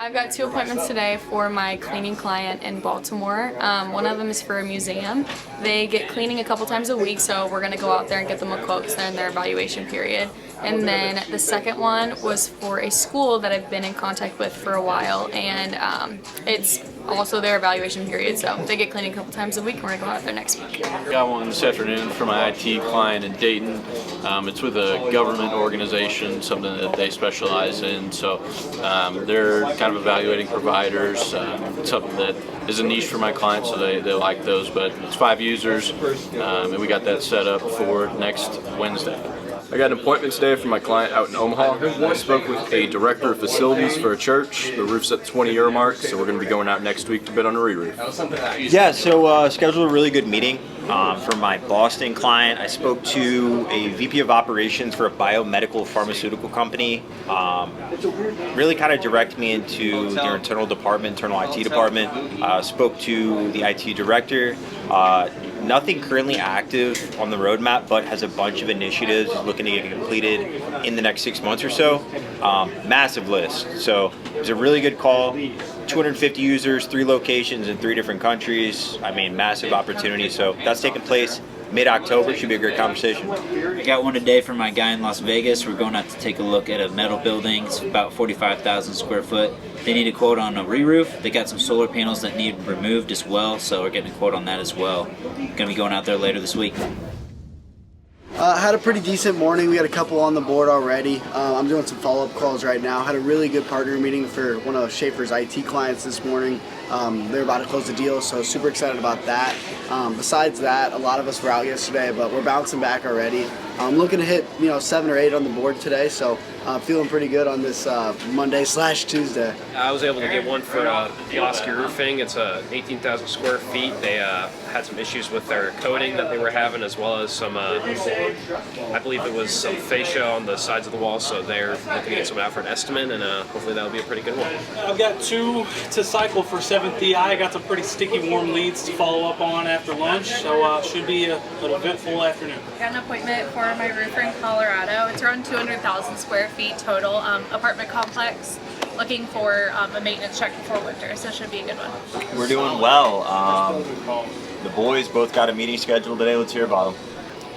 I've got 2 appointments today for my cleaning client in Baltimore. One of them is for a museum. They get cleaning a couple times a week, so we're going to go out there and get them a quote because they're in their evaluation period. And then the second one was for a school that I've been in contact with for a while, and it's also their evaluation period, so they get cleaning a couple times a week, and we're going to go out there next week. Got one this afternoon for my IT client in Dayton. It's with a government organization, something that they specialize in, so they're kind of evaluating providers, something that is a niche for my clients, so they like those, but it's 5 users, and we got that set up for next Wednesday. I got an appointment today for my client out in Omaha. I spoke with a director of facilities for a church. The roof's at the 20-year mark, so we're going to be going out next week to bid on a re-roof. Yeah, so scheduled a really good meeting for my Boston client. I spoke to a VP of operations for a biomedical pharmaceutical company. Really kind of direct me into their internal IT department. Spoke to the IT director. Nothing currently active on the roadmap, but has a bunch of initiatives looking to get completed in the next 6 months or so. Massive list. So it was a really good call. 250 users, 3 locations in 3 different countries. I mean, massive opportunity. So that's taking place mid-October. Should be a great conversation. I got one today for my guy in Las Vegas. We're going out to take a look at a metal building. It's about 45,000 square foot. They need a quote on a re-roof. They got some solar panels that need removed as well, so we're getting a quote on that as well. Gonna be going out there later this week. Had a pretty decent morning. We had a couple on the board already. I'm doing some follow-up calls right now. Had a really good partner meeting for one of Schaefer's IT clients this morning. They're about to close the deal, so super excited about that. Besides that, a lot of us were out yesterday, but we're bouncing back already. I'm looking to hit 7 or 8 on the board today, so feeling pretty good on this Monday/Tuesday. I was able to get one for Oscar Roofing. It's 18,000 square feet. They had some issues with their coating that they were having, as well as some, I believe it was some fascia on the sides of the wall, so they're looking to get someone out for an estimate, and hopefully that'll be a pretty good one. I've got 2 to cycle for 7th DI. I got some pretty sticky warm leads to follow up on after lunch, so should be an eventful afternoon. Got an appointment for my roofer in Colorado. It's around 200,000 square feet total, apartment complex. Looking for a maintenance check before winter, so it should be a good one. We're doing well. The boys both got a meeting scheduled today. Let's hear about them.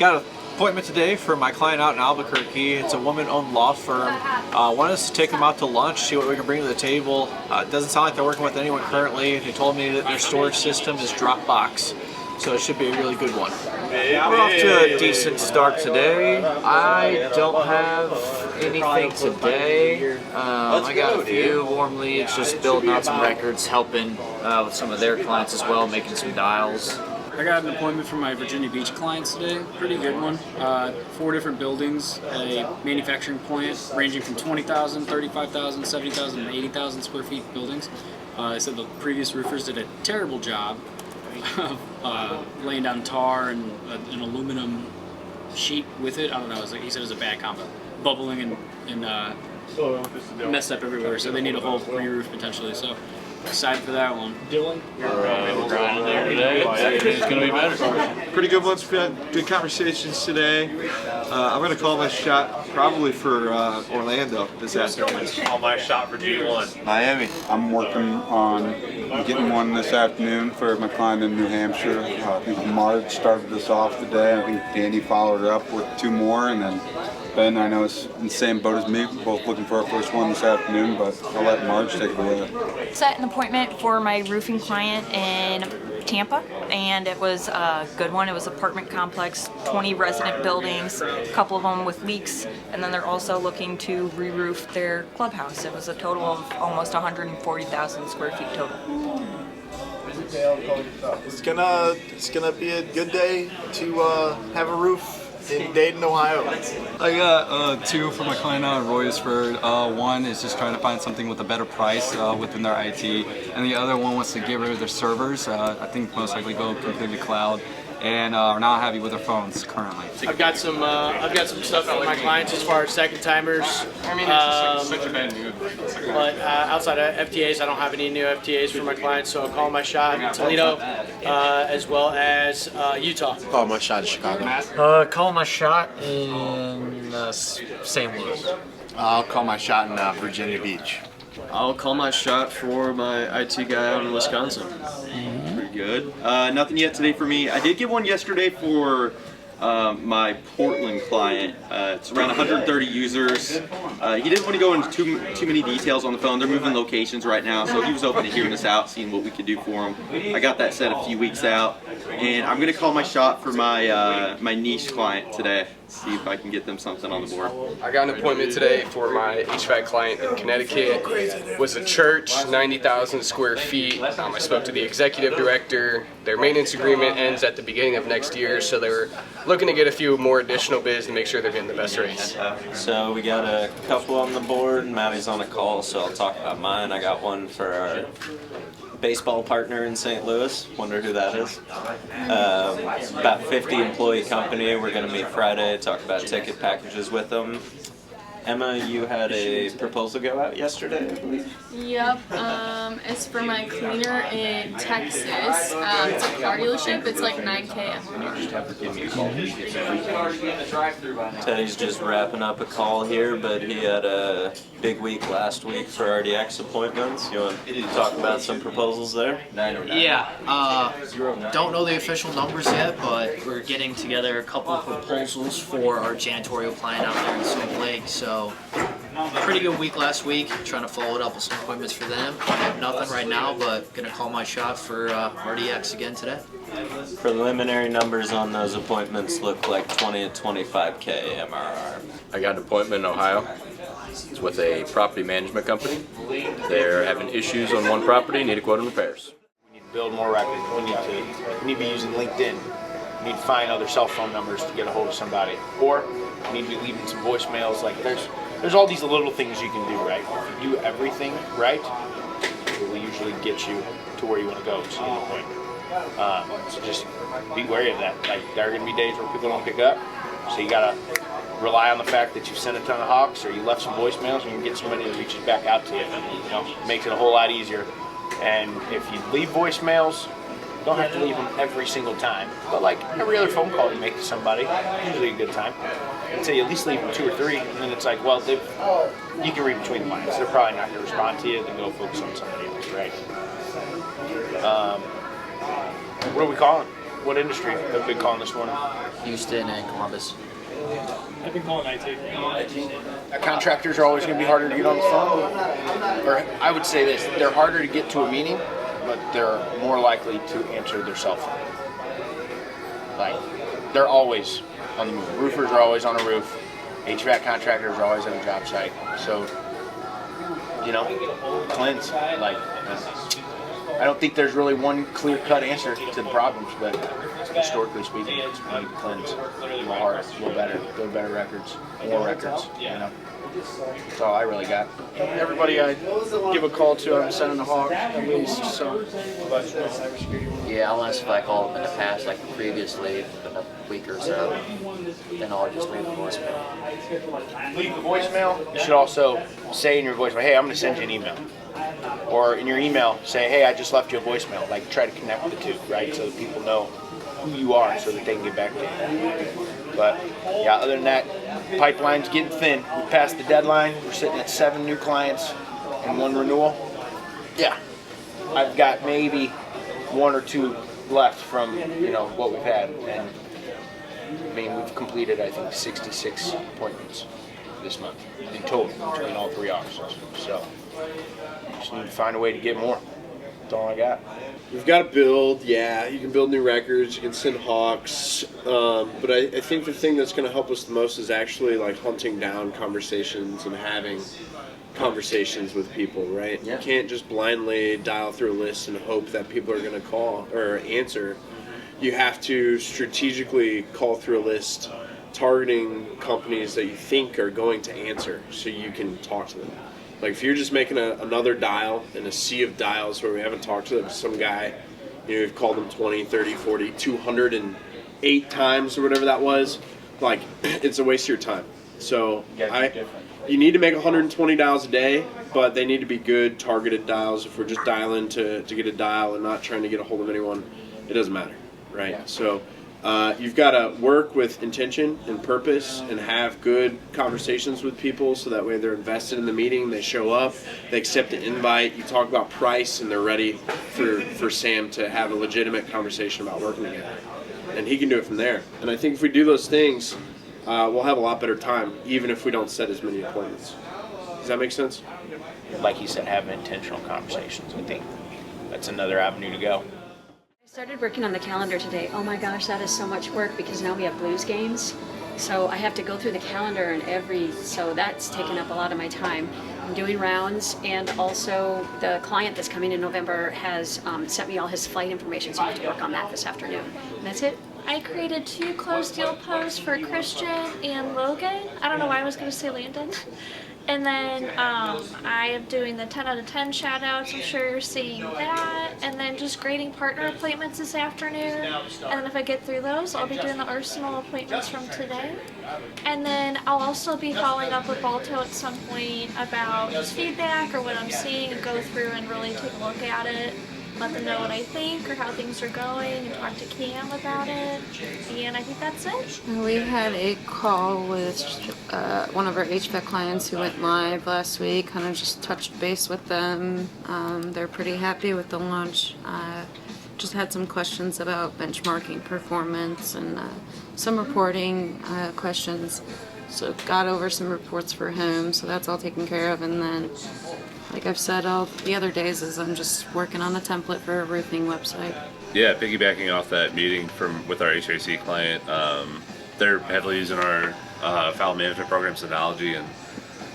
Got an appointment today for my client out in Albuquerque. It's a woman-owned law firm. Want us to take them out to lunch, see what we can bring to the table. It doesn't sound like they're working with anyone currently. They told me that their storage system is Dropbox, so it should be a really good one. We're off to a decent start today. I don't have anything today. I got a few warm leads, just building out some records, helping with some of their clients as well, making some dials. I got an appointment for my Virginia Beach clients today, pretty good one. 4 different buildings, a manufacturing plant ranging from 20,000, 35,000, 70,000, and 80,000 square feet buildings. They said the previous roofers did a terrible job of laying down tar and an aluminum sheet with it. I don't know, he said it was a bad combo. Bubbling and messed up everywhere, so they need a whole re-roof potentially. So excited for that one. Dylan? We're grinding there today. It's going to be better. Pretty good ones. We had good conversations today. I'm going to call my shot probably for Orlando this afternoon. Call my shot for G1. Miami. I'm working on getting one this afternoon for my client in New Hampshire. I think Marge started us off today. I think Danny followed her up with 2 more, and then Ben, I know, is in the same boat as me, both looking for our first one this afternoon, but I'll let Marge take it away. Set an appointment for my roofing client in Tampa, and it was a good one. It was an apartment complex, 20 resident buildings, a couple of them with leaks, and then they're also looking to re-roof their clubhouse. It was a total of almost 140,000 square feet total. It's gonna be a good day to have a roof in Dayton, Ohio. I got 2 for my client out in Royersford. One is just trying to find something with a better price within their IT, and the other one wants to get rid of their servers. I think most likely go completely cloud, and are not happy with their phones currently. I've got some stuff for my clients as far as second timers. But outside of FTAs, I don't have any new FTAs for my clients, so I'll call my shot in Toledo, as well as Utah. Call my shot in Chicago. Call my shot in St. Louis. I'll call my shot in Virginia Beach. I'll call my shot for my IT guy out in Wisconsin. Pretty good. Nothing yet today for me. I did get one yesterday for my Portland client. It's around 130 users. He didn't want to go into too many details on the phone. They're moving locations right now, so he was open to hearing us out, seeing what we could do for him. I got that set a few weeks out, and I'm going to call my shot for my my niche client today. See if I can get them something on the board. I got an appointment today for my HVAC client in Connecticut. It was a church, 90,000 square feet. I spoke to the executive director. Their maintenance agreement ends at the beginning of next year, so they were looking to get a few more additional bids to make sure they're getting the best rates. So we got a couple on the board. Maddie's on a call, so I'll talk about mine. I got one for our baseball partner in St. Louis. Wonder who that is. About 50 employee company. We're going to meet Friday, talk about ticket packages with them. Emma, you had a proposal go out yesterday, I believe. Yep, it's for my cleaner in Texas. It's a car dealership. It's like 9K. Teddy's just wrapping up a call here, but he had a big week last week for RDX appointments. You want to talk about some proposals there? Yeah, don't know the official numbers yet, but we're getting together a couple of proposals for our janitorial client out there in Salt Lake. So pretty good week last week, trying to follow it up with some appointments for them. I have nothing right now, but gonna call my shot for RDX again today. Preliminary numbers on those appointments look like 20 to 25K MRR. I got an appointment in Ohio. It's with a property management company. They're having issues on one property, need a quote on repairs. We need to build more records. We need to be using LinkedIn. We need to find other cell phone numbers to get a hold of somebody. Or we need to be leaving some voicemails. Like there's all these little things you can do, right? If you do everything right, it will usually get you to where you want to go, to the point. So just be wary of that. Like there are going to be days where people don't pick up, so you got to rely on the fact that you've sent a ton of hawks or you left some voicemails and you can get somebody that reaches back out to you. You know, makes it a whole lot easier. And if you leave voicemails, don't have to leave them every single time. But like every other phone call you make to somebody, usually a good time. I'd say at least leave them 2 or 3, and then it's like, well, you can read between the lines. They're probably not going to respond to you. Then go focus on somebody else, right? What are we calling? What industry have we been calling this morning? Houston and Columbus. I've been calling IT. Contractors are always going to be harder to get on the phone. Or I would say this, they're harder to get to a meeting, but they're more likely to answer their cell phone. Like, they're always on the move. Roofers are always on a roof. HVAC contractors are always at a job site. So, you know, cleanse. Like, I don't think there's really one clear-cut answer to the problems, but historically speaking, it's we need to cleanse a little harder, a little better, build better records, more records, you know. That's all I really got. Everybody I give a call to, I'm sending a hawk at least, so. Yeah, unless if I called them in the past, like previously, in a week or so, then I'll just leave a voicemail. Leave the voicemail. You should also say in your voicemail, hey, I'm going to send you an email. Or in your email, say, hey, I just left you a voicemail. Like, try to connect the two, right? So that people know who you are so that they can get back to you. But, yeah, other than that, pipeline's getting thin. We passed the deadline. We're sitting at 7 new clients and 1 renewal. Yeah. I've got maybe 1 or 2 left from, you know, what we've had. And, I mean, we've completed, I think, 66 appointments this month in total between all 3 offices. So, just need to find a way to get more. That's all I got. We've got to build, yeah. You can build new records, you can send hawks, but I think the thing that's going to help us the most is actually like hunting down conversations and having conversations with people, right? Yeah. You can't just blindly dial through a list and hope that people are going to call or answer. You have to strategically call through a list targeting companies that you think are going to answer so you can talk to them. Like if you're just making another dial in a sea of dials where we haven't talked to them, some guy, you know, we've called them 20, 30, 40, 208 times or whatever that was, like it's a waste of your time. So you need to make 120 dials a day, but they need to be good targeted dials. If we're just dialing to get a dial and not trying to get a hold of anyone, it doesn't matter, right? Yeah. So You've got to work with intention and purpose and have good conversations with people so that way they're invested in the meeting, they show up, they accept the invite, you talk about price, and they're ready for Sam to have a legitimate conversation about working together. And he can do it from there. And I think if we do those things, we'll have a lot better time, even if we don't set as many appointments. Does that make sense? Like you said, having intentional conversations. I think that's another avenue to go. I started working on the calendar today. Oh my gosh, that is so much work because now we have Blues games. So I have to go through the calendar and so that's taken up a lot of my time. I'm doing rounds, and also the client that's coming in November has sent me all his flight information, so I have to work on that this afternoon. And that's it. I created 2 closed deal posts for Christian and Logan. I don't know why I was going to say Landon. And then I am doing the 10 out of 10 shout outs. I'm sure you're seeing that. And then just grading partner appointments this afternoon. And then if I get through those, I'll be doing the Arsenal appointments from today. And then I'll also be following up with Balto at some point about just feedback or what I'm seeing, and go through and really take a look at it. Let them know what I think or how things are going, and talk to Cam about it. And I think that's it. We had a call with one of our HVAC clients who went live last week, kind of just touched base with them. They're pretty happy with the launch. Just had some questions about benchmarking performance and some reporting questions. So got over some reports for him, so that's all taken care of. And then, like I've said all the other days, is I'm just working on a template for a roofing website. Yeah, piggybacking off that meeting with our HVAC client, they're heavily using our file management program Synology, and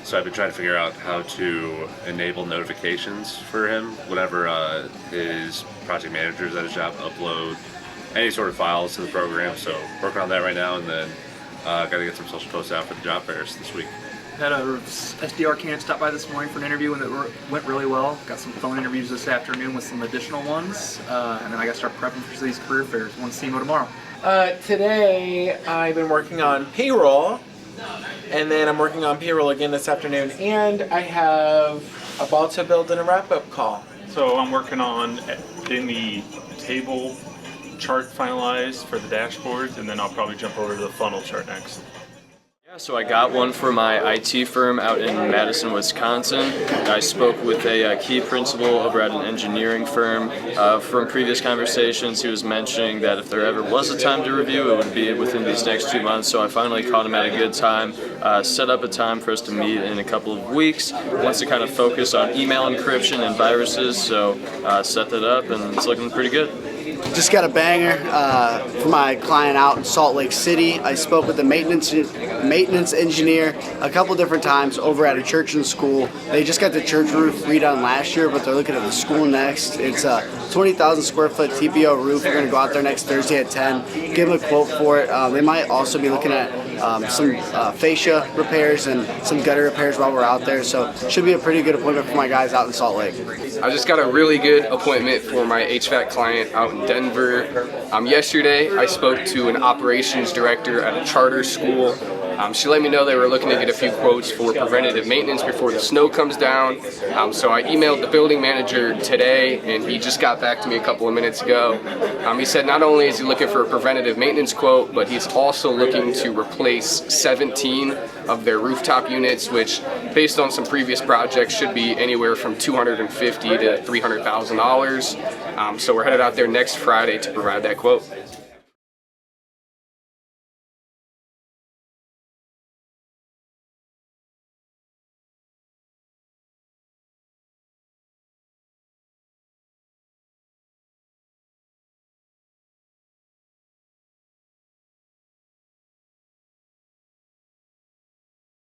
so I've been trying to figure out how to enable notifications for him whenever his project managers at his job upload any sort of files to the program. So working on that right now, and then got to get some social posts out for the job fairs this week. Had a SDR candidate stop by this morning for an interview, and it went really well. Got some phone interviews this afternoon with some additional ones, and then I got to start prepping for these career fairs. Want to see you tomorrow. Today I've been working on payroll, and then I'm working on payroll again this afternoon, and I have about to build in a wrap-up call. So I'm working on getting the table chart finalized for the dashboards, and then I'll probably jump over to the funnel chart next. So I got one for my IT firm out in Madison, Wisconsin. I spoke with a key principal over at an engineering firm. From previous conversations, he was mentioning that if there ever was a time to review, it would be within these next 2 months. So I finally caught him at a good time, set up a time for us to meet in a couple of weeks. Wants to kind of focus on email encryption and viruses, so set that up, and it's looking pretty good. Just got a banger for my client out in Salt Lake City. I spoke with the maintenance engineer a couple different times over at a church and school. They just got the church roof redone last year, but they're looking at the school next. It's a 20,000 square foot TPO roof. We're going to go out there next Thursday at 10, give them a quote for it. They might also be looking at some fascia repairs and some gutter repairs while we're out there, so should be a pretty good appointment for my guys out in Salt Lake. I just got a really good appointment for my HVAC client out in Denver. Yesterday I spoke to an operations director at a charter school. She let me know they were looking to get a few quotes for preventative maintenance before the snow comes down. So I emailed the building manager today, and he just got back to me a couple of minutes ago. He said not only is he looking for a preventative maintenance quote, but he's also looking to replace 17 of their rooftop units, which, based on some previous projects, should be anywhere from $250,000 to $300,000. So we're headed out there next Friday to provide that quote.